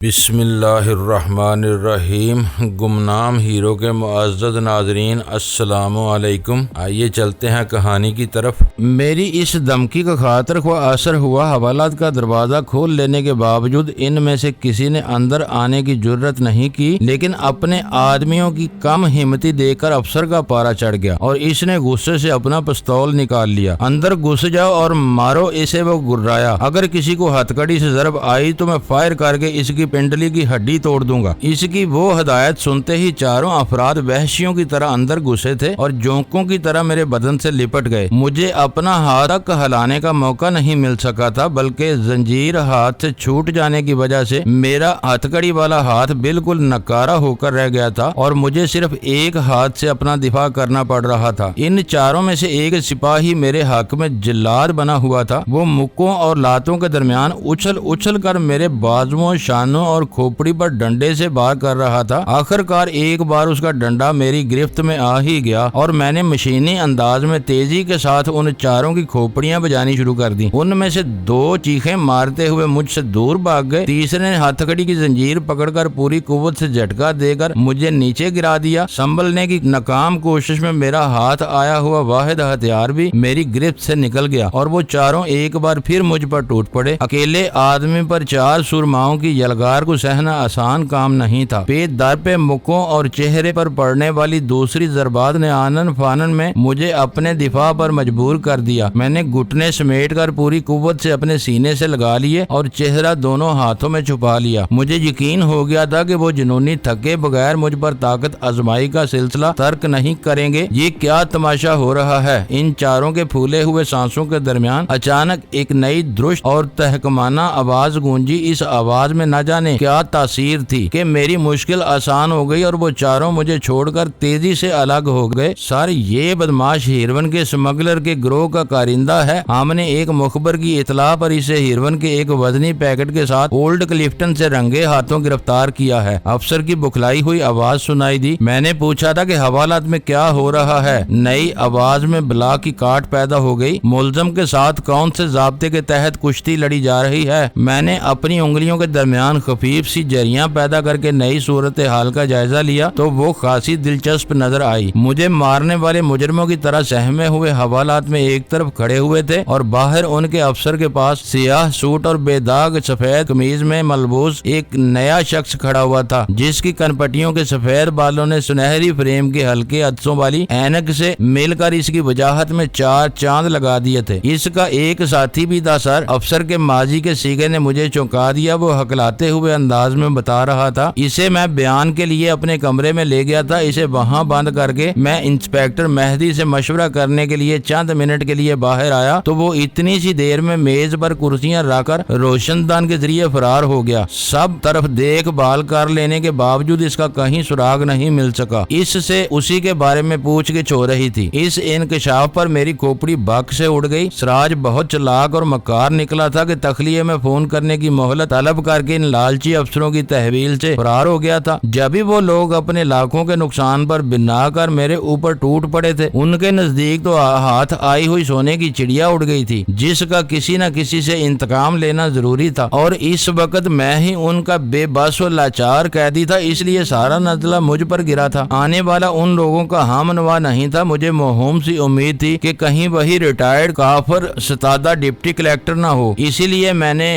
بسم اللہ الرحمن الرحیم۔ گمنام ہیرو کے معزز ناظرین السلام علیکم۔ آئیے چلتے ہیں کہانی کی طرف۔ میری اس دھمکی کا خاطر خواہ اثر ہوا۔ حوالات کا دروازہ کھول لینے کے باوجود ان میں سے کسی نے اندر آنے کی جرت نہیں کی، لیکن اپنے آدمیوں کی کم ہمتی دیکھ کر افسر کا پارا چڑھ گیا اور اس نے غصے سے اپنا پستول نکال لیا۔ اندر گھس جاؤ اور مارو اسے، وہ گرایا۔ اگر کسی کو ہتھکڑی سے ضرب آئی تو میں فائر کر کے اس کی پنڈلی کی ہڈی توڑ دوں گا۔ اس کی وہ ہدایت سنتے ہی چاروں افراد وحشیوں کی طرح اندر گھسے تھے اور جونکوں کی طرح میرے بدن سے لپٹ گئے۔ مجھے اپنا ہاتھ تک ہلانے کا موقع نہیں مل سکا تھا، بلکہ زنجیر ہاتھ سے چھوٹ جانے کی وجہ سے میرا ہتھکڑی والا ہاتھ بالکل نکارا ہو کر رہ گیا تھا اور مجھے صرف ایک ہاتھ سے اپنا دفاع کرنا پڑ رہا تھا۔ ان چاروں میں سے ایک سپاہی میرے حق میں جلاد بنا ہوا تھا۔ وہ مکوں اور لاتوں کے درمیان اچھل اچھل کر میرے بازوؤں، شانوں اور کھوپڑی پر ڈنڈے سے وار کر رہا تھا۔ آخر کار ایک بار اس کا ڈنڈا میری گرفت میں آ ہی گیا اور میں نے مشینی انداز میں تیزی کے ساتھ ان چاروں کی کھوپڑیاں بجانی شروع کر دی۔ ان میں سے دو چیخیں مارتے ہوئے مجھ سے دور بھاگ گئے۔ تیسرے نے ہتھکڑی کی زنجیر پکڑ کر پوری قوت سے جھٹکا دے کر مجھے نیچے گرا دیا۔ سنبھلنے کی ناکام کوشش میں میرا ہاتھ آیا ہوا واحد ہتھیار بھی میری گرفت سے نکل گیا اور وہ چاروں ایک بار پھر مجھ پر ٹوٹ پڑے۔ اکیلے آدمی پر چار سرماؤں کی یلغار کو سہنا آسان کام نہیں تھا۔ پیٹ در پہ مکوں اور چہرے پر پڑنے والی دوسری ضربات نے آنن فانن میں مجھے اپنے دفاع پر مجبور کر دیا۔ میں نے گھٹنے سمیٹ کر پوری قوت سے اپنے سینے سے لگا لیے اور چہرہ دونوں ہاتھوں میں چھپا لیا۔ مجھے یقین ہو گیا تھا کہ وہ جنونی تھکے بغیر مجھ پر طاقت آزمائی کا سلسلہ ترک نہیں کریں گے۔ یہ کیا تماشا ہو رہا ہے؟ ان چاروں کے پھولے ہوئے سانسوں کے درمیان اچانک ایک نئی درشت اور تحکمانہ آواز گونجی۔ اس آواز میں نہ جانے کیا تاثیر تھی کہ میری مشکل آسان ہو گئی اور وہ چاروں مجھے چھوڑ کر تیزی سے الگ ہو گئے۔ سر، یہ بدماش ہیروئن کے سمگلر کے گروہ کا کارندہ ہے۔ ہم نے ایک مخبر کی اطلاع پر اسے ہیروئن کے ایک وزنی پیکٹ کے ساتھ اولڈ کلفٹن سے رنگے ہاتھوں گرفتار کیا ہے۔ افسر کی بکھلائی ہوئی آواز سنائی دی۔ میں نے پوچھا تھا کہ حوالات میں کیا ہو رہا ہے؟ نئی آواز میں بلا کی کاٹ پیدا ہو گئی۔ ملزم کے ساتھ کون سے ضابطے کے تحت کشتی لڑی جا رہی ہے؟ میں نے اپنی انگلیوں کے درمیان خفیف سی جریاں پیدا کر کے نئی صورتحال کا جائزہ لیا تو وہ خاصی دلچسپ نظر آئی۔ مجھے مارنے والے مجرموں کی طرح سہمے ہوئے حوالات میں ایک طرف کھڑے ہوئے تھے اور باہر ان کے افسر کے پاس سیاہ سوٹ اور بے داغ سفید قمیض میں ملبوس ایک نیا شخص کھڑا ہوا تھا، جس کی کنپٹیوں کے سفید بالوں نے سنہری فریم کے ہلکے عدسوں والی اینک سے مل کر اس کی وجاہت میں چار چاند لگا دیے تھے۔ اس کا ایک ساتھی بھی تھا سر۔ افسر کے ماضی کے سیگے نے مجھے چونکا دیا۔ وہ ہکلاتے ہوئے انداز میں بتا رہا تھا، اسے میں بیان کے لیے اپنے کمرے میں لے گیا تھا۔ اسے وہاں بند کر کے میں انسپیکٹر مہدی سے مشورہ کرنے کے لیے چند منٹ کے لیے باہر آیا تو وہ اتنی سی دیر میں میز پر کرسیاں رکھ کر روشن دان کے ذریعے فرار ہو گیا۔ سب طرف دیکھ بھال کر لینے کے باوجود اس کا کہیں سراغ نہیں مل سکا۔ اس سے اسی کے بارے میں پوچھ گچھ ہو رہی تھی۔ اس انکشاف پر میری کھوپڑی بک سے اڑ گئی۔ سراج بہت چلاک اور مکار نکلا تھا کہ تخلیے میں فون کرنے کی مہلت طلب کر کے ان لالچی افسروں کی تحویل سے فرار ہو گیا تھا۔ جب بھی وہ لوگ اپنے لاکھوں کے نقصان پر بنا کر میرے اوپر ٹوٹ پڑے تھے، ان کے نزدیک تو ہاتھ آئی ہوئی سونے کی چڑیا اڑ گئی تھی، جس کا کسی نہ کسی سے انتقام لینا ضروری تھا، اور اس وقت میں ہی ان کا بے بس و لاچار قیدی تھا، اس لیے سارا نزلہ مجھ پر گرا تھا۔ آنے والا ان لوگوں کا ہم نوا نہیں تھا۔ مجھے موہوم سی امید تھی کہ کہیں وہی ریٹائرڈ کافر ستادہ ڈپٹی کلیکٹر نہ ہو، اسی لیے میں نے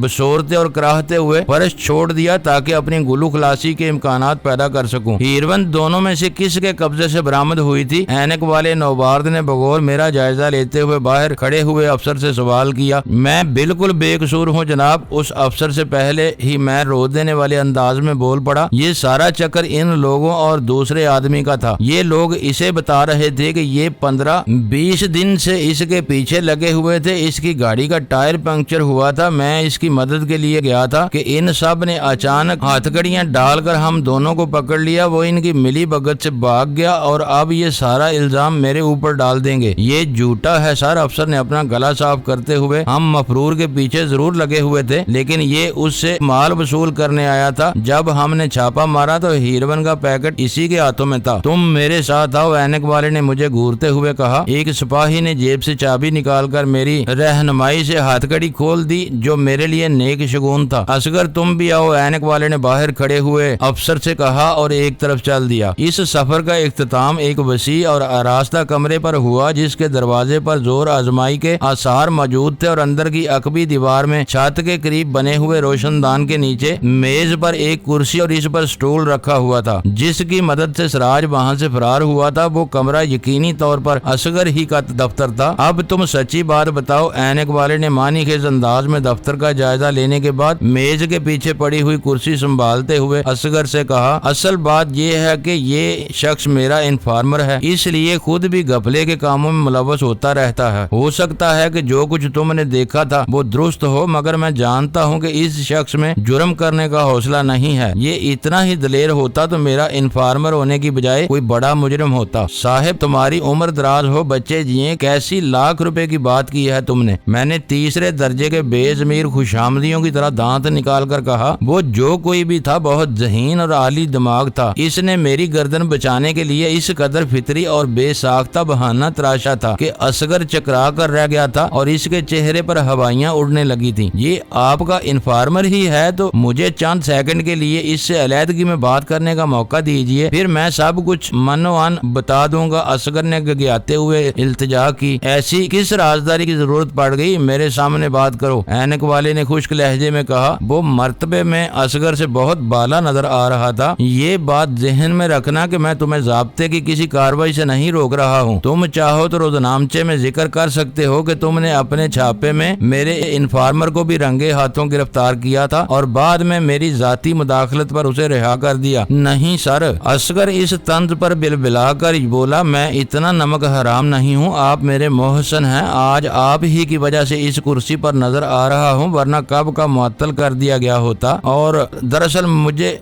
بسورتے اور کراہتے ہوئے فرش چھوڑ دیا تاکہ اپنی گلو خلاصی کے امکانات پیدا کر سکوں۔ ہیروئن دونوں میں سے کس کے قبضے سے برآمد ہوئی تھی؟ اینک والے نوبارد نے بغور میرا جائزہ لیتے ہوئے باہر کھڑے ہوئے افسر سے سوال کیا۔ میں بالکل بے قصور ہوں جناب۔ اس افسر سے پہلے ہی میں رو دینے والے انداز میں بول پڑا۔ یہ سارا چکر ان لوگوں اور دوسرے آدمی کا تھا۔ یہ لوگ اسے بتا رہے تھے کہ یہ 15-20 دن سے اس کے پیچھے لگے ہوئے تھے۔ اس کی گاڑی کا ٹائر پنکچر ہوا تھا۔ میں اس کی مدد کے لیے گیا تھا کہ ان سب نے اچانک ہتھکڑیاں ڈال کر ہم دونوں کو پکڑ لیا۔ وہ ان کی ملی بھگت سے بھاگ گیا اور اب یہ سارا الزام میرے اوپر ڈال دیں گے۔ یہ جھوٹا ہے سر۔ افسر نے اپنا گلا صاف کرتے ہوئے، ہم مفرور کے پیچھے ضرور لگے ہوئے تھے، لیکن یہ اس سے مال وصول کرنے آیا تھا۔ جب ہم نے چھاپا مارا تو ہیروئن کا پیکٹ اسی کے ہاتھوں میں تھا۔ تم میرے ساتھ آؤ، اینک والے نے مجھے گھورتے ہوئے کہا۔ ایک سپاہی نے جیب سے چابی نکال کر میری رہنمائی سے ہتھکڑی کھول دی، جو میرے لیے نیک شگون تھا۔ اصغر تم بھی آؤ، اینک والے نے باہر کھڑے ہوئے افسر سے کہا اور ایک طرف چل دیا۔ اس سفر کا اختتام ایک وسیع اور آراستہ کمرے پر ہوا جس کے دروازے پر زور آزمائی کے آثار موجود تھے، اور اندر کی عقبی دیوار میں چھت کے قریب بنے ہوئے روشن دان کے نیچے میز پر ایک کرسی اور اس پر سٹول رکھا ہوا تھا جس کی مدد سے سراج وہاں سے فرار ہوا تھا۔ وہ کمرہ یقینی طور پر اصغر ہی کا دفتر تھا۔ اب تم سچی بات بتاؤ، اینک والے نے معنی خیز انداز میں دفتر کا جائزہ لینے کے بعد میز کے پیچھے پڑی ہوئی کرسی سنبھالتے ہوئے اصغر سے کہا، اصل بات یہ ہے کہ یہ شخص میرا انفارمر ہے، اس لیے خود بھی غفلے کے کاموں میں ملوث ہوتا رہتا ہے۔ ہو سکتا ہے کہ جو کچھ تم نے دیکھا تھا وہ درست ہو، مگر میں جانتا ہوں کہ اس شخص میں جرم کرنے کا حوصلہ نہیں ہے۔ یہ اتنا ہی دلیر ہوتا تو میرا انفارمر ہونے کی بجائے کوئی بڑا مجرم ہوتا۔ صاحب تمہاری عمر دراز ہو، بچے جیے، کیسی لاکھ روپے کی بات کی ہے تم نے؟ میں نے تیسرے درجے کے بے ضمیر خوشامدیوں کی طرح دانت نکال کر کہا، وہ جو کوئی بھی تھا بہت ذہین اور عالی دماغ تھا۔ اس نے میری گردن بچانے کے لیے اس قدر فطری اور بے ساختہ بہانہ تراشا تھا کہ اصغر چکرا کر رہ گیا تھا اور اس کے چہرے پر ہوائیاں اڑنے لگی تھیں۔ یہ آپ کا انفارمر ہی ہے تو مجھے چند سیکنڈ کے لیے اس سے علیحدگی میں بات کرنے کا موقع دیجیے، پھر میں سب کچھ منوان بتا دوں گا۔ اصغر نے گگیاتے ہوئے التجا کی، ایسی کس رازداری کی ضرورت پڑ گئی؟ میرے سامنے بات کرو، اینک والے نے خشک لہجے میں کہا۔ وہ مرتبے میں اصغر سے بہت بالا نظر آ رہا تھا۔ یہ بات ذہن میں رکھنا کہ میں تمہیں ضابطے کی کسی کارروائی سے نہیں روک رہا ہوں۔ تم چاہو تو روزنامچے میں ذکر کر سکتے ہو کہ تم نے اپنے چھاپے میں میرے انفارمر کو بھی رنگے ہاتھوں گرفتار کیا تھا اور بعد میں میری ذاتی مداخلت پر اسے رہا کر دیا۔ نہیں سر، اصغر اس طنز پر بلبلا کر بولا، میں اتنا نمک حرام نہیں ہوں، آپ میرے محسن ہیں۔ آج آپ ہی کی وجہ سے اس کرسی پر نظر آ رہا ہوں، ورنہ کب کا معطل کر دیا گیا ہوتا۔ اور دراصل مجھے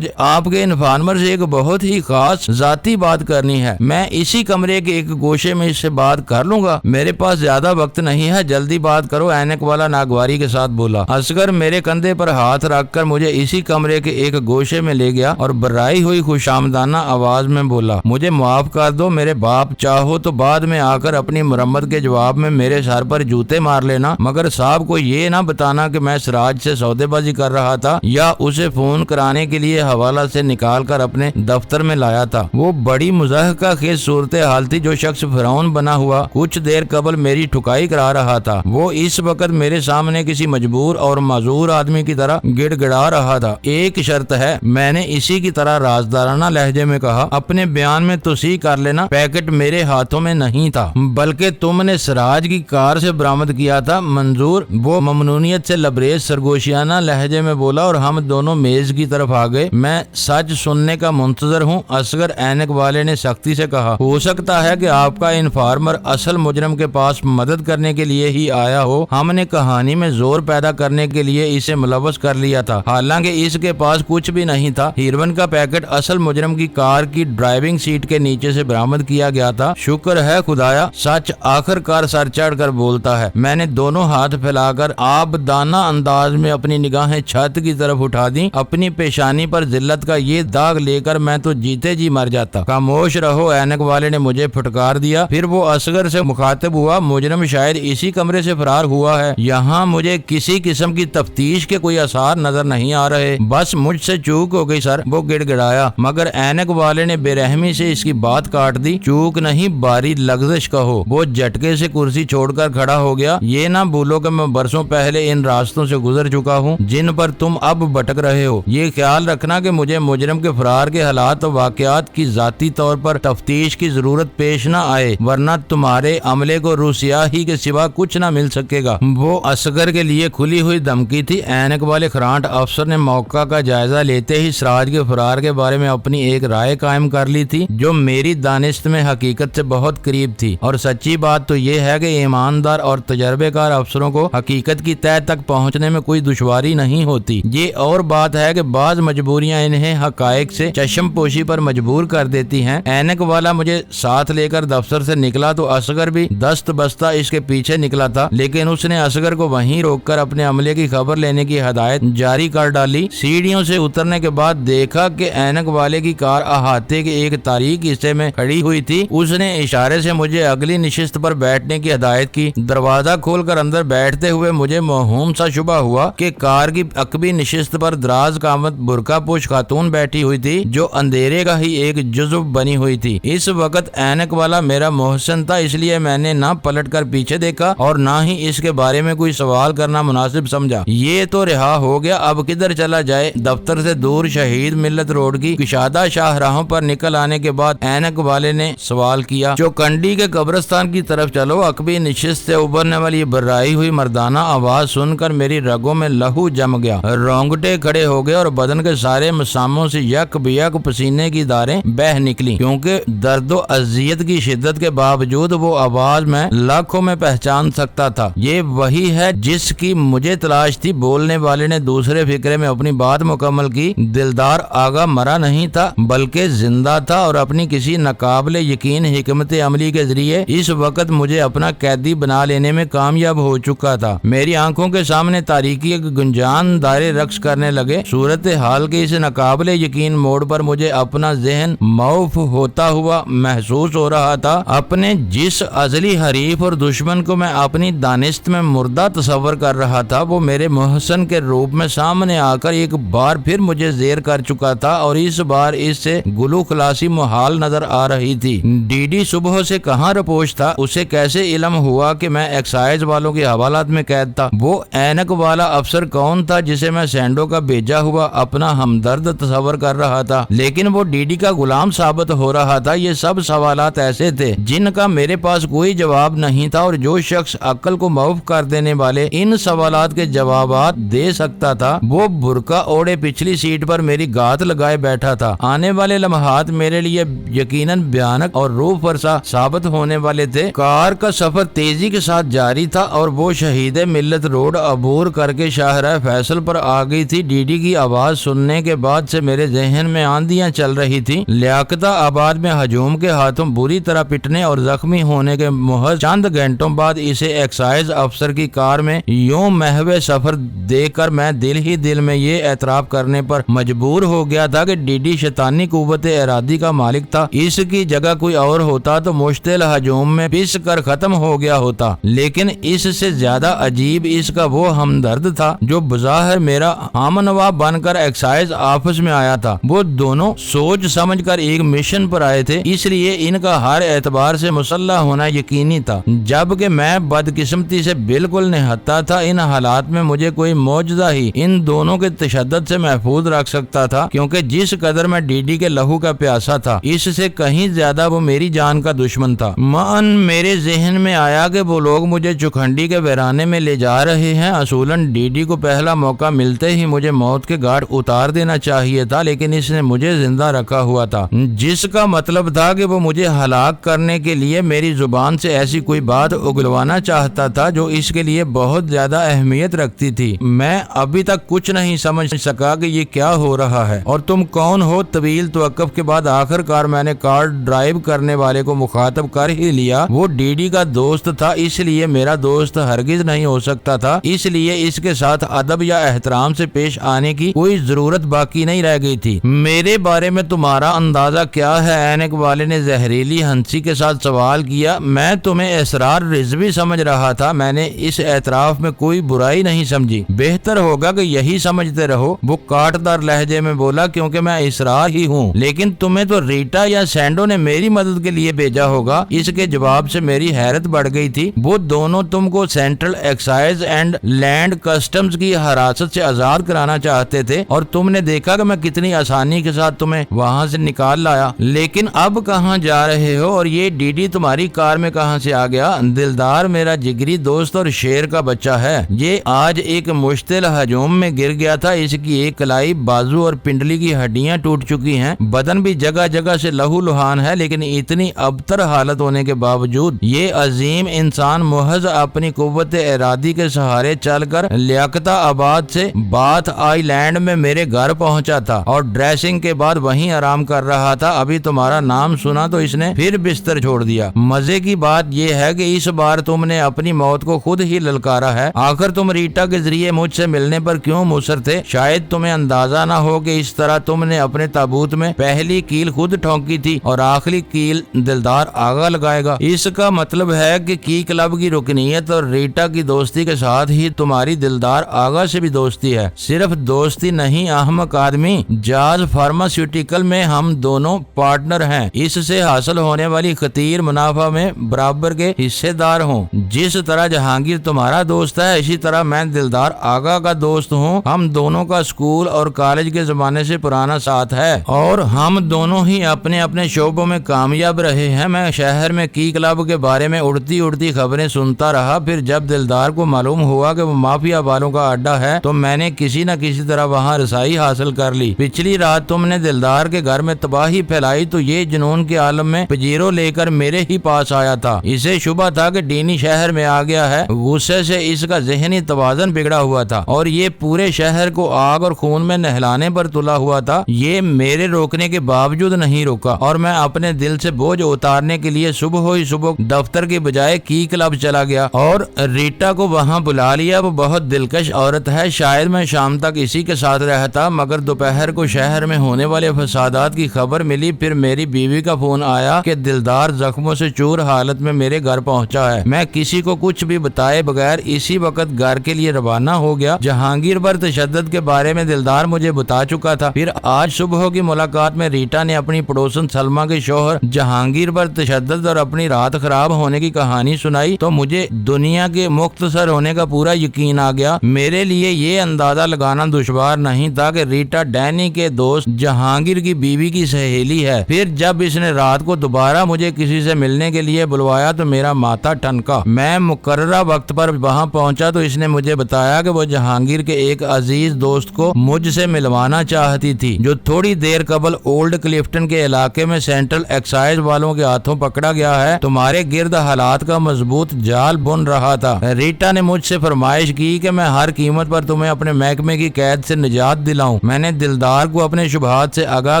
آپ کے انفارمر سے ایک بہت ہی خاص ذاتی بات کرنی ہے۔ میں اسی کمرے کے ایک گوشے میں اس سے بات کر لوں گا، میرے پاس زیادہ وقت نہیں ہے، جلدی بات کرو، اینک والا ناگواری کے ساتھ بولا۔ اصغر میرے کندھے پر ہاتھ رکھ کر مجھے اسی کمرے کے ایک گوشے میں لے گیا اور برائی ہوئی خوشامدانہ آواز میں بولا، مجھے معاف کر دو میرے باپ، چاہو تو بعد میں آ کر اپنی مرمت کے جواب میں میرے سر پر جوتے مار لینا، مگر صاحب کو یہ نہ بتانا کہ میں سراج سے سودے بازی کر رہا تھا یا اسے فون کرانے کے لیے حوالہ سے نکال کر اپنے دفتر میں لایا تھا۔ وہ بڑی مضحکہ خیز صورتحال تھی۔ جو شخص فرعون بنا ہوا کچھ دیر قبل میری ٹھکائی کرا رہا تھا، وہ اس وقت میرے سامنے کسی مجبور اور معذور آدمی کی طرح گڑ گڑا رہا تھا۔ ایک شرط ہے، میں نے اسی کی طرح رازدارانہ لہجے میں کہا، اپنے بیان میں توسیع کر لینا، پیکٹ میرے ہاتھوں میں نہیں تھا بلکہ تم نے سراج کی کار سے برآمد کیا تھا۔ منظور؟ وہ ممنونیت سے لبریز سرگوشیانہ لہجے میں بولا اور ہم دونوں میز کی طرف آ گئے۔ میں سچ سننے کا منتظر ہوں، اصغر اینک والے نے سختی سے کہا۔ ہو سکتا ہے کہ آپ کا انفارمر اصل مجرم کے پاس مدد کرنے کے لیے ہی آیا ہو، ہم نے کہانی میں زور پیدا کرنے کے لیے اسے ملوث کر لیا تھا، حالانکہ اس کے پاس کچھ بھی نہیں تھا۔ ہیروین کا پیکٹ اصل مجرم کی کار کی ڈرائیونگ سیٹ کے نیچے سے برآمد کیا گیا تھا۔ شکر ہے خدایا، سچ آخر کار سر چڑھ کر بولتا ہے۔ میں نے دونوں ہاتھ پھیلا کر آبدانہ انداز میں اپنی نگاہیں چھت کی طرف اٹھا دی۔ اپنی پیشانی پر ذلت کا یہ داغ لے کر میں تو جیتے جی مر جاتا۔ خاموش رہو، اینک والے نے مجھے پھٹکار دیا۔ پھر وہ اصغر سے مخاطب ہوا، مجرم شاید اسی کمرے سے فرار ہوا ہے، یہاں مجھے کسی قسم کی تفتیش کے کوئی آثار نظر نہیں آ رہے۔ بس مجھ سے چوک ہو گئی سر، وہ گڑ گڑایا، مگر اینک والے نے بے رحمی سے اس کی بات کاٹ دی۔ چوک نہیں، باری لغزش کہو۔ وہ جھٹکے سے کرسی چھوڑ کر کھڑا ہو گیا۔ یہ نہ بھولو کہ میں برسوں پہلے ان راستوں سے گزر چکا ہوں جن پر تم اب بھٹک رہے ہو۔ یہ خیال رکھنا کہ مجھے مجرم کے فرار کے حالات و واقعات کی ذاتی طور پر تفتیش کی ضرورت پیش نہ آئے، ورنہ تمہارے عملے کو روسیاہی کے سوا کچھ نہ مل سکے گا۔ وہ اصغر کے لیے کھلی ہوئی دھمکی تھی۔ اینک والے خرانٹ افسر نے موقع کا جائزہ لیتے ہی سراج کے فرار کے بارے میں اپنی ایک رائے قائم کر لی تھی جو میری دانست میں حقیقت سے بہت قریب تھی، اور سچی بات تو یہ ہے کہ ایماندار اور تجربے کار افسروں کو حقیقت کی تہہ تک پہنچنے میں کوئی دشواری نہیں ہوتی۔ یہ اور بات ہے کہ بعض مجبوریاں انہیں حقائق سے چشم پوشی پر مجبور کر دیتی ہیں۔ اینک والا مجھے ساتھ لے کر دفتر سے نکلا تو اصغر بھی دست بستہ اس کے پیچھے نکلا تھا، لیکن اس نے اصغر کو وہیں روک کر اپنے عملے کی خبر لینے کی ہدایت جاری کر ڈالی۔ سیڑھیوں سے اترنے کے بعد دیکھا کہ اینک والے کی کار احاطے کے ایک تاریک حصے میں کھڑی ہوئی تھی۔ اس نے اشارے سے مجھے اگلی نشست پر بیٹھنے کی ہدایت کی۔ دروازہ کھول کر اندر بیٹھتے ہوئے مجھے موہوم سا شبہ ہوا کہ کار کار کی عقبی نشست پر دراز قامت برقع پوش خاتون بیٹھی ہوئی تھی جو اندھیرے کا ہی ایک جزو بنی ہوئی تھی۔ اس وقت اینک والا میرا محسن تھا، اس لیے میں نے نہ پلٹ کر پیچھے دیکھا اور نہ ہی اس کے بارے میں کوئی سوال کرنا مناسب سمجھا۔ یہ تو رہا ہو گیا، اب کدھر چلا جائے؟ دفتر سے دور شہید ملت روڈ کی کشادہ شاہراہوں پر نکل آنے کے بعد اینک والے نے سوال کیا، چوکنڈی کے قبرستان کی طرف چلو۔ عقبی نشست سے ابھرنے والی برائی ہوئی مردانہ آواز سن کر میری رگوں میں لہو جم گیا، رونگٹے کھڑے ہو گئے اور بدن کے سارے مساموں سے یک بیک پسینے کی داریں بہہ نکلی، کیونکہ درد و اذیت کی شدت کے باوجود وہ آواز میں لاکھوں میں پہچان سکتا تھا۔ یہ وہی ہے جس کی مجھے تلاش تھی۔ بولنے والے نے دوسرے فقرے میں اپنی بات مکمل کی۔ دلدار آگا مرا نہیں تھا بلکہ زندہ تھا اور اپنی کسی ناقابل یقین حکمت عملی کے ذریعے اس وقت مجھے اپنا قیدی بنا لینے میں کامیاب ہو چکا تھا۔ میری آنکھوں کے سامنے تاریکی کے گنجان دائرے رقص کرنے لگے۔ صورتحال کے اس ناقابل یقین موڑ پر مجھے اپنا ذہن معاف ہوتا ہوا محسوس ہو رہا تھا۔ اپنے جس ازلی حریف اور دشمن کو میں اپنی دانست میں مردہ تصور کر رہا تھا، وہ میرے محسن کے روپ میں سامنے آ کر ایک بار پھر مجھے زیر کر چکا تھا اور اس بار اس سے گلو خلاصی محال نظر آ رہی تھی۔ ڈی ڈی صبح سے کہاں رپوش تھا؟ اسے کیسے علم ہوا کہ میں ایکسائز والوں کے حوالات میں قید تھا؟ وہ اینک والا افسر کون تھا جسے میں سینڈو کا بھیجا ہوا اپنا ہمدرد تصور کر رہا تھا لیکن وہ ڈی ڈی کا غلام ثابت ہو رہا تھا؟ یہ سب سوالات ایسے تھے جن کا میرے پاس کوئی جواب نہیں تھا، اور جو شخص عقل کو معاف کر دینے والے ان سوالات کے جوابات دے سکتا تھا وہ برقع اوڑے پچھلی سیٹ پر میری گات لگائے بیٹھا تھا۔ آنے والے لمحات میرے لیے یقیناً بھیانک اور روح فرسا ثابت ہونے والے تھے۔ کار کا سفر تیزی کے ساتھ جاری تھا اور وہ شہید ملت روڈ عبور کر کے شاہراہ فیصل پر آ گئی تھی۔ ڈی ڈی کی آواز سننے کے بعد سے میرے ذہن میں آندیاں چل رہی تھی۔ لیاقتہ آباد میں ہجوم کے ہاتھوں بری طرح پٹنے اور زخمی ہونے کے محض چند گھنٹوں بعد اسے ایکسائز افسر کی کار میں یوں محو سفر دیکھ کر میں دل ہی دل میں یہ اعتراف کرنے پر مجبور ہو گیا تھا کہ ڈی ڈی شیطانی قوت ارادی کا مالک تھا۔ اس کی جگہ کوئی اور ہوتا تو مشتعل ہجوم میں پس کر ختم ہو گیا ہوتا، لیکن اس سے زیادہ عجیب اس کا وہ ہمدرد تھا جو بظاہر میرا ہمنوا بن کر ایکسائز آفس میں آیا تھا۔ وہ دونوں سوچ سمجھ کر ایک مشن پر آئے تھے، اس لیے ان کا ہر اعتبار سے مسلح ہونا یقینی تھا، جبکہ میں بدقسمتی سے بالکل نہتا تھا۔ ان حالات میں مجھے کوئی معجزہ ہی ان دونوں کے تشدد سے محفوظ رکھ سکتا تھا، کیونکہ جس قدر میں ڈی ڈی کے لہو کا پیاسا تھا اس سے کہیں زیادہ وہ میری جان کا دشمن تھا۔ معاً میرے ذہن میں آیا کہ وہ لوگ مجھے چوکھنڈی کے ویرانے میں لے جا رہے ہیں۔ اصولاً ڈی ڈی کو پہلا موقع ملتے ہی مجھے موت کے گھاٹ اتار دینا چاہیے تھا، لیکن اس نے مجھے زندہ رکھا ہوا تھا، جس کا مطلب تھا کہ وہ مجھے ہلاک کرنے کے لیے میری زبان سے ایسی کوئی بات اگلوانا چاہتا تھا جو اس کے لیے بہت زیادہ اہمیت رکھتی تھی۔ میں ابھی تک کچھ نہیں سمجھ سکا کہ یہ کیا ہو رہا ہے اور تم کون ہو؟ طویل توقف کے بعد آخر کار میں نے کار ڈرائیو کرنے والے کو مخاطب کر ہی لیا۔ وہ ڈی ڈی کا دوست تھا، اس لیے میرا دوست ہرگز نہیں ہو سکتا تھا، اس لیے اس کے ساتھ ادب یا احترام سے پیش آنے کی کوئی ضرورت باقی نہیں رہ گئی تھی۔ میرے بارے میں تمہارا اندازہ کیا ہے؟ اینک والے نے زہریلی ہنسی کے ساتھ سوال کیا۔ میں تمہیں اسرار رضوی سمجھ رہا تھا، میں نے اس اعتراف میں کوئی برائی نہیں سمجھی۔ بہتر ہوگا کہ یہی سمجھتے رہو، وہ کاٹدار لہجے میں بولا، کیونکہ میں اسرار ہی ہوں، لیکن تمہیں تو ریٹا یا سینڈو نے میری مدد کے لیے بھیجا ہوگا۔ اس کے جواب سے میری حیرت بڑھ گئی تھی۔ وہ دونوں تم کو central excise and land customs کی حراست سے آزاد کرانا چاہتے تھے اور تم نے دیکھا کہ میں کتنی آسانی کے ساتھ تمہیں وہاں سے نکال لایا، لیکن اب کہاں جا رہے ہو؟ اور یہ ڈی ڈی تمہاری کار میں کہاں سے آ گیا؟ دلدار میرا جگری دوست اور شیر کا بچہ ہے، یہ آج ایک مشتعل ہجوم میں گر گیا تھا۔ اس کی ایک کلائی، بازو اور پنڈلی کی ہڈیاں ٹوٹ چکی ہیں، بدن بھی جگہ جگہ سے لہو لہان ہے، لیکن اتنی ابتر حالت ہونے کے باوجود یہ عظیم انسان محض اپنی قوت ارادی کے سہارے چل کر لیاقتہ آباد سے باتھ آئی لینڈ میں میرے گھر پہنچا تھا اور ڈریسنگ کے بعد وہیں آرام کر رہا تھا۔ ابھی تمہارا نام سنا تو اس نے پھر بستر چھوڑ دیا۔ مزے کی بات یہ ہے کہ اس بار تم نے اپنی موت کو خود ہی للکارا ہے۔ آخر تم ریٹا کے ذریعے مجھ سے ملنے پر کیوں مصر تھے؟ شاید تمہیں اندازہ نہ ہو کہ اس طرح تم نے اپنے تابوت میں پہلی کیل خود ٹھونکی تھی اور آخری کیل دلدار آگا لگائے گا۔ اس کا مطلب ہے کہ کی کلب کی رکنیت اور ریٹا کی دوستی کے ساتھ ہی تمہاری دلدار آگا آغا سے بھی دوستی ہے۔ صرف دوستی نہیں احمق آدمی، جاز فارماسیوٹیکل میں ہم دونوں پارٹنر ہیں، اس سے حاصل ہونے والی خطیر منافع میں برابر کے حصے دار ہوں۔ جس طرح جہانگیر تمہارا دوست ہے، اسی طرح میں دلدار آغا کا دوست ہوں۔ ہم دونوں کا اسکول اور کالج کے زمانے سے پرانا ساتھ ہے اور ہم دونوں ہی اپنے اپنے شعبوں میں کامیاب رہے ہیں۔ میں شہر میں کی کلب کے بارے میں اڑتی اڑتی خبریں سنتا رہا، پھر جب دلدار کو معلوم ہوا کہ وہ مافیا والوں کا اڈا ہے تو میں نے کسی نہ کسی طرح وہاں رسائی حاصل کر لی۔ پچھلی رات تم نے دلدار کے گھر میں تباہی پھیلائی تو یہ جنون کے عالم میں پجیرو لے کر میرے ہی پاس آیا تھا۔ اسے شبہ تھا کہ ڈینی شہر میں آ گیا ہے، غصے سے اس کا ذہنی توازن بگڑا ہوا تھا اور یہ پورے شہر کو آگ اور خون میں نہلانے پر تلا ہوا تھا۔ یہ میرے روکنے کے باوجود نہیں روکا اور میں اپنے دل سے بوجھ اتارنے کے لیے صبح ہی صبح دفتر کے بجائے کی کلب چلا گیا اور ریٹا کو وہاں بلا لیا۔ وہ بہت دلکش عورت ہے، شاید میں شام تک اسی کے ساتھ رہتا، مگر دوپہر کو شہر میں ہونے والے فسادات کی خبر ملی۔ پھر میری بیوی کا فون آیا کہ دلدار زخموں سے چور حالت میں میرے گھر پہنچا ہے۔ میں کسی کو کچھ بھی بتائے بغیر اسی وقت گھر کے لیے روانہ ہو گیا۔ جہانگیر پر تشدد کے بارے میں دلدار مجھے بتا چکا تھا۔ پھر آج صبح کی ملاقات میں ریٹا نے اپنی پڑوسن سلمہ کے شوہر جہانگیر پر تشدد اور اپنی رات خراب ہونے کی کہانی سنائی تو مجھے دنیا کے مختصر ہونے کا پورا یقین آ گیا۔ میرے لیے یہ اندازہ لگانا دشوار نہیں تھا کہ ریٹا ڈینی کے دوست جہانگیر کی بیوی کی سہیلی ہے۔ پھر جب اس نے رات کو دوبارہ مجھے کسی سے ملنے کے لیے بلوایا تو میرا ماتھا ٹھنکا۔ میں مقررہ وقت پر وہاں پہنچا تو اس نے مجھے بتایا کہ وہ جہانگیر کے ایک عزیز دوست کو مجھ سے ملوانا چاہتی تھی، جو تھوڑی دیر قبل اولڈ کلفٹن کے علاقے میں سینٹرل ایکسائز والوں کے ہاتھوں پکڑا گیا ہے۔ تمہارے گرد حالات کا مضبوط جال بن رہا تھا۔ ریٹا نے مجھ سے فرمائش کی کہ میں ہر قیمت پر تمہیں اپنے محکمے کی قید سے نجات دلاؤں۔ میں نے دلدار کو اپنے شبہات سے آگاہ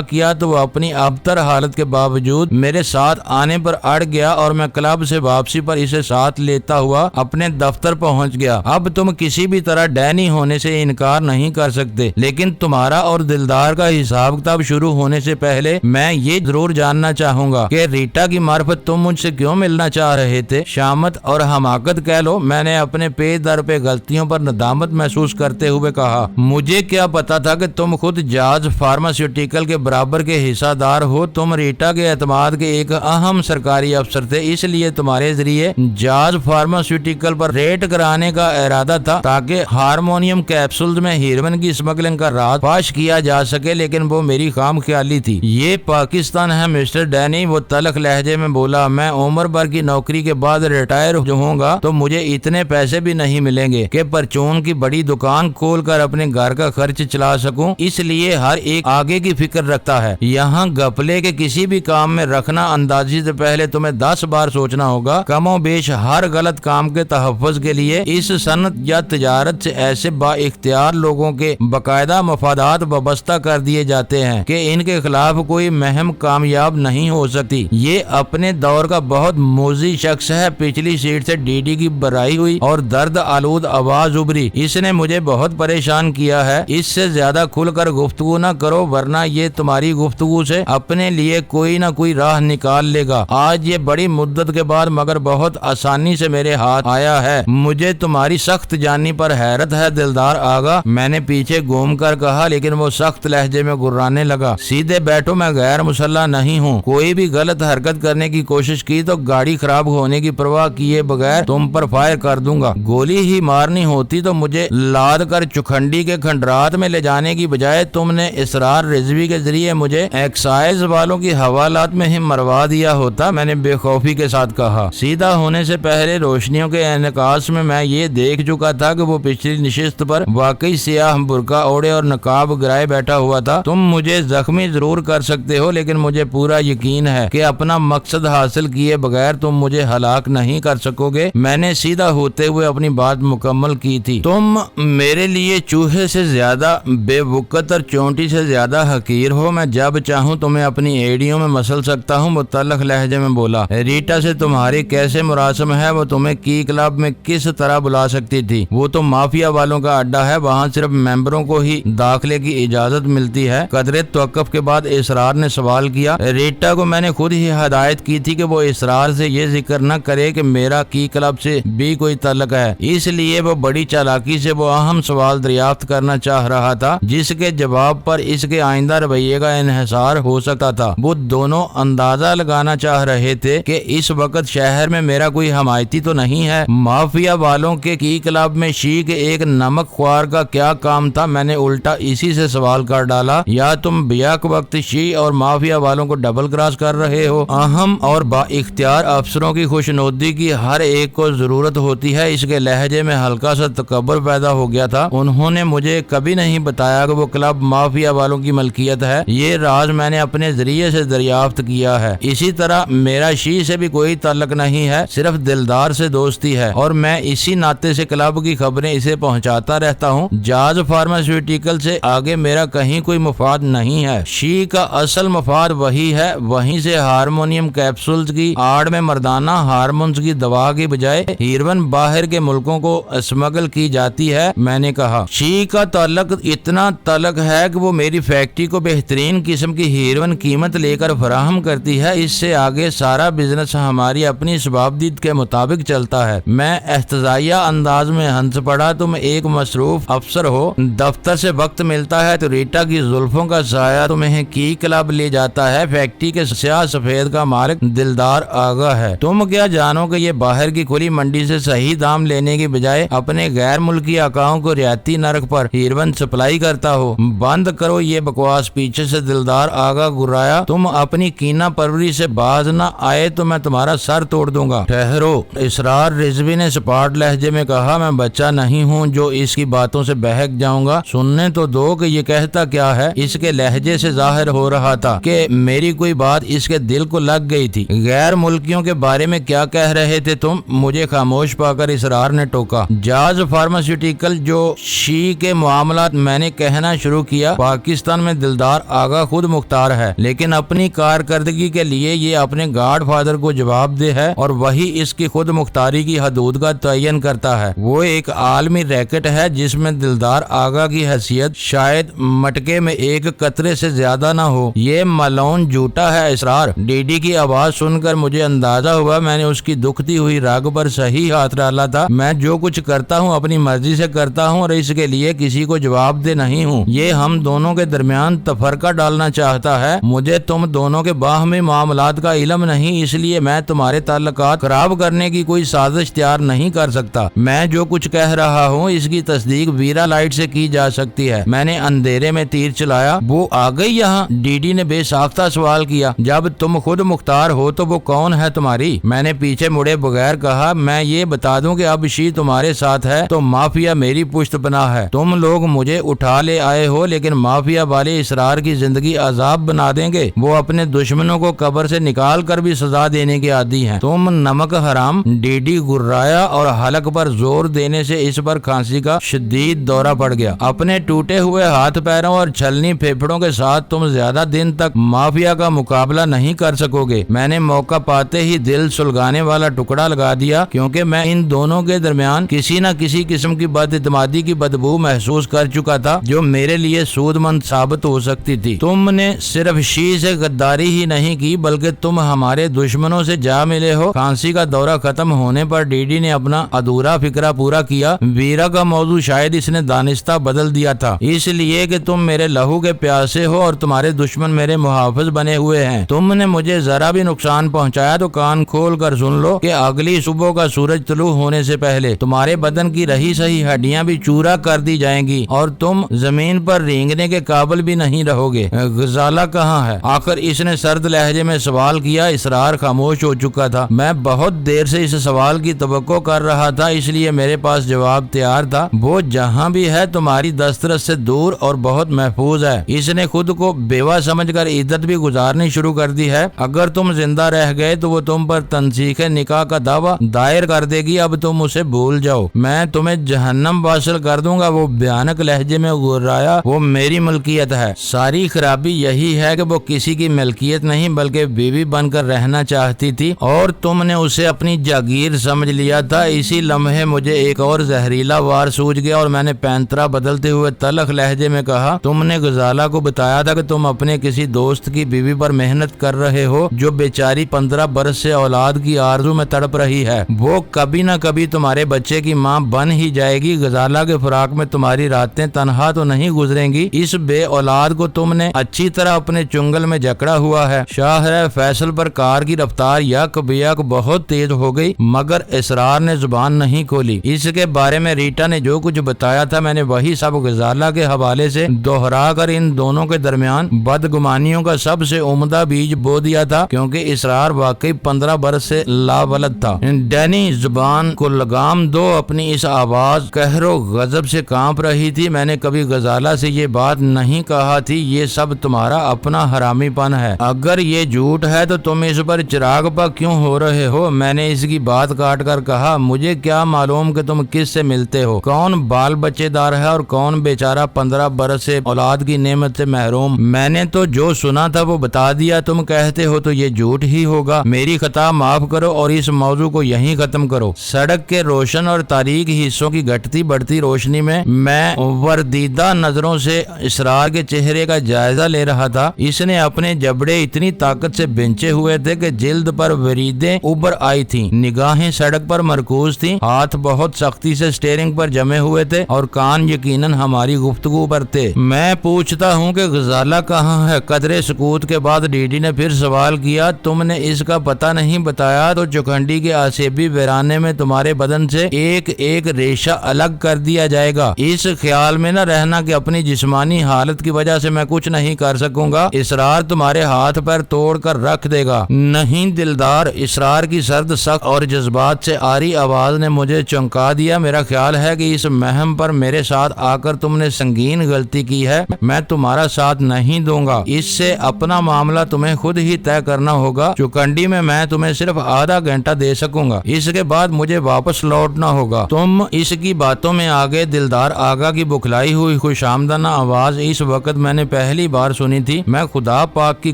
کیا تو وہ اپنی ابتر حالت کے باوجود میرے ساتھ آنے پر اڑ گیا اور میں کلب سے واپسی پر اسے ساتھ لیتا ہوا اپنے دفتر پہنچ گیا۔ اب تم کسی بھی طرح ڈینی ہونے سے انکار نہیں کر سکتے، لیکن تمہارا اور دلدار کا حساب کتاب شروع ہونے سے پہلے میں یہ ضرور جاننا چاہوں گا کہ ریٹا کی معرفت تم مجھ سے کیوں ملنا چاہ رہے تھے؟ شامت اور حماقت کہہ لو، میں نے اپنے پے در پہ غلطیوں پر ندامت محسوس کرتے ہوئے کہا۔ مجھے کیا پتا تھا کہ تم خود جاز فارماسیوٹیکل کے برابر کے حصہ دار ہو۔ تم ریٹا کے اعتماد کے ایک اہم سرکاری افسر تھے، اس لیے تمہارے ذریعے جاز فارماسیوٹیکل پر ریٹ کرانے کا ارادہ تھا تاکہ ہارمونیم کیپسولز میں ہیروئن کی اسمگلنگ کا راز فاش کیا جا سکے، لیکن وہ میری خام خیالی تھی۔ یہ پاکستان ہے مسٹر ڈینی، وہ تلخ لہجے میں بولا۔ میں عمر بھر کی نوکری کے بعد ریٹائر ہوں گا تو مجھے اتنے پیسے بھی نہیں ملیں گے کہ پرچون کی بڑی دکان کھول کر اپنے گھر کا خرچ چلا سکوں، اس لیے ہر ایک آگے کی فکر رکھتا ہے۔ یہاں گپلے کے کسی بھی کام میں رکھنا اندازی سے پہلے تمہیں 10 بار سوچنا ہوگا۔ کم و بیش ہر غلط کام کے تحفظ کے لیے اس صنعت یا تجارت سے ایسے با اختیار لوگوں کے باقاعدہ مفادات وابستہ کر دیے جاتے ہیں کہ ان کے خلاف کوئی مہم کامیاب نہیں ہو سکتی۔ یہ اپنے دور کا بہت موذی شخص ہے۔ پچھلی سیٹ سے ڈی ڈی کی برائی ہوئی اور درد آلود آواز ابھری۔ اس نے مجھے بہت پریشان کیا ہے۔ اس سے زیادہ کھل کر گفتگو نہ کرو ورنہ یہ تمہاری گفتگو سے اپنے لیے کوئی نہ کوئی راہ نکال لے گا۔ آج یہ بڑی مدت کے بعد مگر بہت آسانی سے میرے ہاتھ آیا ہے۔ مجھے تمہاری سخت جانی پر حیرت ہے دلدار آغا، میں نے پیچھے گھوم کر کہا، لیکن وہ سخت لہجے میں گرانے لگا۔ سیدھے بیٹھو، میں غیر مسلح نہیں ہوں۔ کوئی بھی غلط حرکت کرنے کی کوشش کی تو گاڑی خراب ہونے کی پرواہ کیے بغیر تم پر فائر کر دوں گا۔ گولی ہی مارنی ہوتی تو مجھے لاد کر چکھنڈی کے کھنڈرات میں لے جانے کی بجائے تم نے اسرار رضوی کے ذریعے مجھے ایکسائز والوں کی حوالات میں ہی مروا دیا ہوتا، میں نے بے خوفی کے ساتھ کہا۔ سیدھا ہونے سے پہلے روشنیوں کے انعکاس میں یہ دیکھ چکا تھا کہ وہ پچھلی نشست پر واقعی سیاہ برقع اوڑے اور نقاب گرائے بیٹھا ہوا تھا۔ تم مجھے زخمی ضرور کر سکتے ہو، لیکن مجھے پورا یقین ہے کہ اپنا مقصد حاصل کیے بغیر تم مجھے ہلاک نہیں کر سکو گے۔ میں نے سیدھا ہوتے ہوئے اپنی بات مکمل کی تھی۔ تم میرے لیے چوہے سے زیادہ بے وقت اور چونٹی سے زیادہ حقیر ہو۔ میں جب چاہوں تمہیں اپنی ایڑیوں میں مسل سکتا ہوں، متعلق لہجے میں بولا۔ ریٹا سے تمہاری کیسے مراسم ہے؟ وہ تمہیں کی کلب میں کس طرح بلا سکتی تھی؟ وہ تو مافیا والوں کا اڈا ہے، وہاں صرف ممبروں کو ہی داخلے کی اجازت ملتی ہے۔ قدرے توقف کے بعد اسرار نے سوال کیا۔ ریٹا کو میں نے خود ہی ہدایت کی تھی کہ وہ اسرار سے یہ ذکر نہ کرے کہ میرا کی کلب سے بھی کوئی تعلق ہے، اس لیے وہ بڑی چالاکی سے وہ اہم سوال دریافت کرنا چاہ رہا تھا جس کے جواب پر اس کے آئندہ رویے کا انحصار ہو سکتا تھا۔ وہ دونوں اندازہ لگانا چاہ رہے تھے کہ اس وقت شہر میں میرا کوئی حمایتی تو نہیں ہے۔ مافیا والوں کے کی کلب میں شی کے ایک نمک خوار کا کیا کام تھا؟ میں نے الٹا اسی سے سوال کر ڈالا۔ یا تم بیک وقت شی اور مافیا والوں کو ڈبل کراس کر رہے ہو؟ اہم اور با اختیار افسروں کی خوشنودی کی ہر ایک کو ضرورت ہوتی ہے۔ اس کے لہجے میں ہلکا سا تکبر پیدا ہو گیا تھا۔ انہوں نے مجھے کبھی نہیں بتایا کہ وہ کلب مافیا والوں کی ملکیت ہے۔ یہ راز میں نے اپنے ذریعے سے دریافت کیا ہے۔ اسی طرح میرا شی سے بھی کوئی تعلق نہیں ہے، صرف دلدار سے دوستی ہے اور میں اسی ناطے سے کلب کی خبریں اسے پہنچاتا رہتا ہوں۔ جاز فارماسیوٹیکل سے آگے میرا کہیں کوئی مفاد نہیں ہے۔ شی کا اصل مفاد وہی ہے، وہیں سے ہارمونیم کیپسولز کی آڑ میں مردانہ ہارمونز کی دوا کی بجائے ہیروئن باہر کے ملکوں کو اسمگل کی جاتی ہے۔ میں نے کہا شی کا تعلق اتنا تلق ہے کہ وہ میری فیکٹری کو بہترین قسم کی ہیروئن قیمت لے کر فراہم کرتی ہے۔ اس سے آگے سارا بزنس ہماری اپنی شبابدید کے مطابق چلتا ہے۔ میں احتجاجیہ انداز میں ہنس پڑا۔ تم ایک مصروف افسر ہو، دفتر سے وقت ملتا ہے تو ریٹا کی زلفوں کا سایہ تمہیں کی کلب لے جاتا ہے۔ فیکٹری کے سیاہ سفید کا مالک دلدار آگا ہے۔ تم کیا جانو کہ یہ باہر کی کھلی منڈی سے صحیح دام لینے کی بجائے اپنے غیر ملکی آقاؤں کو رعایتی نرخ پر ہیروئن سپلائی کرتا ہو؟ بند کرو یہ بکواس، پیچھے سے دلدار آگا گرایا۔ تم اپنی کینا پروری سے باز نہ آئے تو میں تمہارا سر توڑ دوں گا۔ ٹھہرو، اسرار رضوی نے سپاٹ لہجے میں کہا۔ میں بچہ نہیں ہوں جو اس کی باتوں سے بہک جاؤں گا۔ سننے تو دو کہ یہ کہتا کیا ہے۔ اس کے لہجے سے ظاہر ہو رہا تھا کہ میری کوئی بات اس کے دل کو لگ گئی تھی۔ غیر ملکیوں کے بارے میں کیا کہہ رہے تھے تم؟ مجھے خاموش پا کر اسرار نے ٹوکا۔ جاز فارماسیوٹیکل جو شی کے معاملات میں نے کہنا شروع کیا، پاکستان میں دلدار آگا خود مختار ہے، لیکن اپنی کارکردگی کے لیے یہ اپنے گاڈ فادر کو جواب دہ ہے اور وہی اس کی خود مختاری کی حدود کا تعین کرتا ہے۔ وہ ایک عالمی ریکٹ ہے جس میں دلدار آگا کی حیثیت شاید مٹکے میں ایک قطرے سے زیادہ نہ ہو۔ یہ ملون جھوٹا ہے اسرار۔ ڈی ڈی کی آواز سن کر مجھے اندازہ ہوا میں نے اس کی دکھتی ہوئی رگ پر صحیح ہاتھ ڈالا تھا۔ میں جو کچھ کرتا ہوں اپنی مرضی سے کرتا ہوں اور اس کے لیے کسی کو جواب دہ نہیں ہوں۔ یہ ہم دونوں کے درمیان تفرقہ ڈالنا چاہتا ہے۔ مجھے تم دونوں کے باہمی معاملات کا علم نہیں، اس لیے میں تمہارے تعلقات خراب کرنے کی کوئی سازش تیار نہیں کر سکتا۔ میں جو کچھ کہہ رہا ہوں اس کی تصدیق ویرا لائٹ سے کی جا سکتی ہے۔ میں نے اندھیرے میں تیر چلایا۔ وہ آ گئی یہاں؟ ڈی ڈی نے بے ساختہ سوال کیا۔ جب تم خود مختار ہو تو وہ کون ہے تمہاری؟ میں نے پیچھے مڑے بغیر کہا۔ میں یہ بتا دوں کہ اب شی تمہارے ساتھ ہے تو مافیا میری پشت پناہ ہے۔ تم لوگ مجھے اٹھا لے آئے ہو لیکن مافیا والے اسرار کی زندگی عذاب بنا دیں گے۔ وہ اپنے دشمنوں کو قبر سے نکال کر بھی سزا دینے کے عادی ہیں۔ تم نمک حرام! ڈی ڈی گرایا اور حلق پر زور دینے سے اس پر کھانسی کا شدید دورہ پڑ گیا۔ اپنے ٹوٹے ہوئے ہاتھ پیروں اور چھلنی پھیپھڑوں کے ساتھ تم زیادہ دن تک مافیا کا مقابلہ نہیں کر سکو گے۔ میں نے موقع پاتے ہی دل سلگانے والا ٹکڑا لگا دیا کیونکہ میں ان دونوں کے درمیان کسی نہ کسی قسم کی بد اعتمادی کی بدبو محسوس کر چکا تھا جو میرے لیے سود مند ثابت ہو سکتی تھی۔ تم نے صرف شی سے غداری ہی نہیں کی بلکہ تم ہمارے دشمنوں سے جا ملے ہو۔ کھانسی کا دورہ ختم ہونے پر ڈی ڈی نے اپنا ادھورا فکرہ پورا کیا۔ ویرا کا موضوع شاید اس نے دانستہ بدل دیا تھا، اس لیے کہ تم میرے لہو کے پیاسے ہو اور تمہارے دشمن میرے محافظ بنے ہوئے ہیں۔ تم نے مجھے ذرا بھی نقصان پہنچایا تو کان کھول کر سن لو کہ اگلی صبح کا سورج طلوع ہونے سے پہلے تمہارے بدن کی رہی سہی ہڈیاں بھی چورا کر دی جائیں گی اور تم زمین پر رینگنے کے قابل بھی نہیں رہو گے۔ غزالہ کہاں ہے؟ آخر اس نے سرد لہجے میں سوال کیا۔ اسرار خاموش ہو چکا تھا۔ میں بہت دیر سے اس سوال کی توقع کر رہا تھا، اس لیے میرے پاس جواب تیار تھا۔ وہ جہاں بھی ہے تمہاری دسترس سے دور اور بہت محفوظ ہے۔ اس نے خود کو بیوہ سمجھ کر عزت بھی گزارنی شروع کر دی ہے۔ اگر تم زندہ رہ گئے تو وہ تم پر تنسیخ نکاح کا دعویٰ دائر کر دے گی۔ اب تم اسے بھول جاؤ، میں تمہیں جہنم واصل کر دوں گا۔ وہ بھیانک لہجے میں گرایا۔ وہ میری ملکیت ہے۔ ساری خرابی یہی ہے کہ وہ کسی کی ملکیت نہیں بلکہ بیوی بن کر رہنا چاہتی تھی اور تم نے اسے اپنی جاگیر سمجھ لیا تھا۔ اسی لمحے مجھے ایک اور زہریلا وار سوجھ گیا اور میں نے پینترا بدلتے ہوئے تلخ لہجے میں کہا، تم نے غزالہ کو بتایا تھا کہ تم اپنے کسی دوست کی بیوی پر محنت کر رہے ہو جو بیچاری 15 برس سے اولاد کی آرزو میں تڑپ رہی ہے۔ وہ کبھی نہ کبھی تمہارے بچے کی ماں بن ہی جائے جائے گی، غزالہ کے فراق میں تمہاری راتیں تنہا تو نہیں گزریں گی۔ اس بے اولاد کو تم نے اچھی طرح اپنے چنگل میں جکڑا ہوا ہے۔ شاہ فیصل پر کار کی رفتار یک بیک بہت تیز ہو گئی، مگر اسرار نے زبان نہیں کھولی۔ اس کے بارے میں ریٹا نے جو کچھ بتایا تھا میں نے وہی سب غزالہ کے حوالے سے دوہرا کر ان دونوں کے درمیان بدگمانیوں کا سب سے عمدہ بیج بو دیا تھا، کیونکہ اسرار واقعی 15 برس سے لاولد تھا۔ ڈینی زبان کو لگام دو، اپنی اس آواز قہر و غضب سے کانپ رہی تھی۔ میں نے کبھی غزالہ سے یہ بات نہیں کہا تھی، یہ سب تمہارا اپنا حرامی پن ہے۔ اگر یہ جھوٹ ہے تو تم اس پر چراغ پا کیوں ہو رہے ہو؟ میں نے اس کی بات کاٹ کر کہا، مجھے کیا معلوم کہ تم کس سے ملتے ہو، کون بال بچے دار ہے اور کون بیچارہ 15 برس سے اولاد کی نعمت سے محروم۔ میں نے تو جو سنا تھا وہ بتا دیا، تم کہتے ہو تو یہ جھوٹ ہی ہوگا۔ میری خطا معاف کرو اور اس موضوع کو یہیں ختم کرو۔ سڑک کے روشن اور تاریک حصوں کی گھٹتی بڑھتی روشنی میں وردیدہ نظروں سے اسرار کے چہرے کا جائزہ لے رہا تھا۔ اس نے اپنے جبڑے اتنی طاقت سے بنچے ہوئے تھے کہ جلد پر وریدیں ابھر آئی تھیں، نگاہیں سڑک پر مرکوز تھیں، ہاتھ بہت سختی سے اسٹیئرنگ پر جمے ہوئے تھے اور کان یقیناً ہماری گفتگو پر تھے۔ میں پوچھتا ہوں کہ غزالہ کہاں ہے؟ قدرے سکوت کے بعد ڈی ڈی نے پھر سوال کیا۔ تم نے اس کا پتہ نہیں بتایا تو چوکھنڈی کے آسیبی ویرانے میں تمہارے بدن سے ایک ایک ریشہ الگ کر دیا جائے گا۔ اس خیال میں نہ رہنا کہ اپنی جسمانی حالت کی وجہ سے میں کچھ نہیں کر سکوں گا۔ اسرار تمہارے ہاتھ پر توڑ کر رکھ دے گا۔ نہیں دلدار، اسرار کی سرد سخت اور جذبات سے آری آواز نے مجھے چونکا دیا۔ میرا خیال ہے کہ اس مہم پر میرے ساتھ آ کر تم نے سنگین غلطی کی ہے۔ میں تمہارا ساتھ نہیں دوں گا، اس سے اپنا معاملہ تمہیں خود ہی طے کرنا ہوگا۔ چوکھنڈی میں میں تمہیں صرف آدھا گھنٹہ دے سکوں گا، اس کے بعد مجھے واپس لوٹنا ہوگا۔ تم اس کی باتوں میں آگے۔ دلدار آغا کی بکھلائی ہوئی خوش آمدانہ آواز اس وقت میں نے پہلی بار سنی تھی۔ میں خدا پاک کی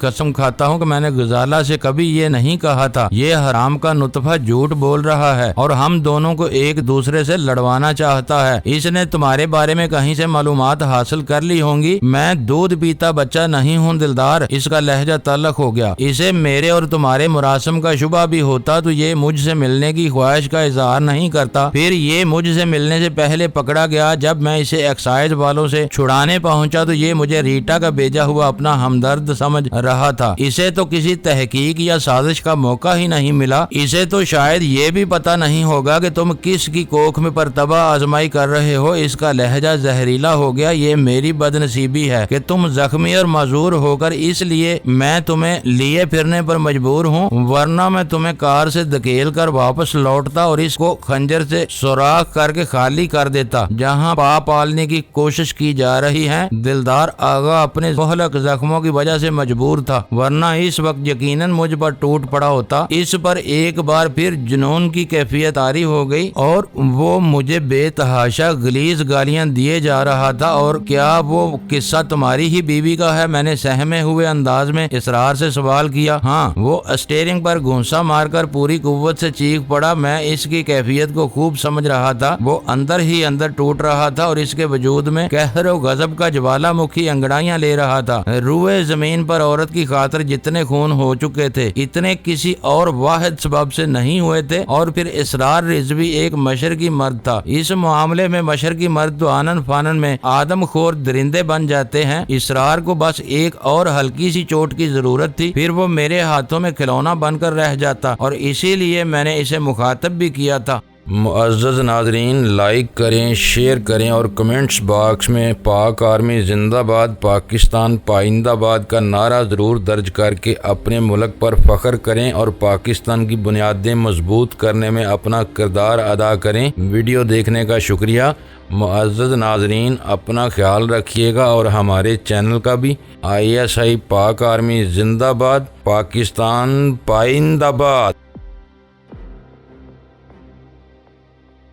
قسم کھاتا ہوں کہ میں نے غزالہ سے کبھی یہ نہیں کہا تھا۔ یہ حرام کا نطفہ جھوٹ بول رہا ہے اور ہم دونوں کو ایک دوسرے سے لڑوانا چاہتا ہے۔ اس نے تمہارے بارے میں کہیں سے معلومات حاصل کر لی ہوں گی۔ میں دودھ پیتا بچہ نہیں ہوں دلدار، اس کا لہجہ تلخ ہو گیا۔ اسے میرے اور تمہارے مراسم کا شبہ بھی ہوتا تو یہ مجھ سے ملنے کی خواہش کا اظہار نہیں کرتا۔ پھر یہ مجھ سے ملنے سے پہلے پکڑا گیا۔ جب میں اسے ایکسائز والوں سے چھڑانے پہنچا تو یہ مجھے ریٹا کا بھیجا ہوا اپنا ہمدرد سمجھ رہا تھا۔ اسے تو کسی تحقیق یا سازش کا موقع ہی نہیں ملا۔ اسے تو شاید یہ بھی پتہ نہیں ہوگا کہ تم کس کی کوکھ میں پرتبہ آزمائی کر رہے ہو۔ اس کا لہجہ زہریلا ہو گیا۔ یہ میری بدنصیبی ہے کہ تم زخمی اور معذور ہو کر اس لیے میں تمہیں لیے پھرنے پر مجبور ہوں، ورنہ میں تمہیں کار سے دھکیل کر واپس لوٹتا اور اس کو خنجر سے سوراخ کر کے خالی کر دیتا جہاں پا پالنے کی کوشش کی جا رہی ہے۔ دلدار آغا اپنے مہلک زخموں کی وجہ سے مجبور تھا، ورنہ اس وقت یقیناً مجھ پر ٹوٹ پڑا ہوتا۔ اس پر ایک بار پھر جنون کی کیفیت طاری ہو گئی اور وہ مجھے بے تحاشا غلیظ گالیاں دیے جا رہا تھا۔ اور کیا وہ قصہ تمہاری ہی بیوی کا ہے؟ میں نے سہمے ہوئے انداز میں اسرار سے سوال کیا۔ ہاں، وہ اسٹیئرنگ پر گھونسا مار کر پوری قوت سے چیخ پڑا۔ میں اس کی کیفیت کو خوب سمجھ رہا تھا۔ وہ اندر ہی اندر ٹوٹ رہا تھا اور اس کے وجود میں قہر و غضب کا جوالا مکھی انگڑائیاں لے رہا تھا۔ روئے زمین پر عورت کی خاطر جتنے خون ہو چکے تھے اتنے کسی اور واحد سبب سے نہیں ہوئے تھے۔ اور پھر اسرار رضوی ایک مشرقی مرد تھا۔ اس معاملے میں مشرقی مرد تو آنن فانن میں آدم خور درندے بن جاتے ہیں۔ اسرار کو بس ایک اور ہلکی سی چوٹ کی ضرورت تھی، پھر وہ میرے ہاتھوں میں کھلونا بن کر رہ جاتا، اور اسی لیے میں نے اسے مخاطب بھی کیا تھا۔ معزز ناظرین، لائک کریں، شیئر کریں اور کمنٹس باکس میں پاک آرمی زندہ باد، پاکستان پائندہ باد کا نعرہ ضرور درج کر کے اپنے ملک پر فخر کریں اور پاکستان کی بنیادیں مضبوط کرنے میں اپنا کردار ادا کریں۔ ویڈیو دیکھنے کا شکریہ۔ معزز ناظرین، اپنا خیال رکھیے گا اور ہمارے چینل کا بھی۔ ISI پاک آرمی زندہ باد، پاکستان پائندہ باد۔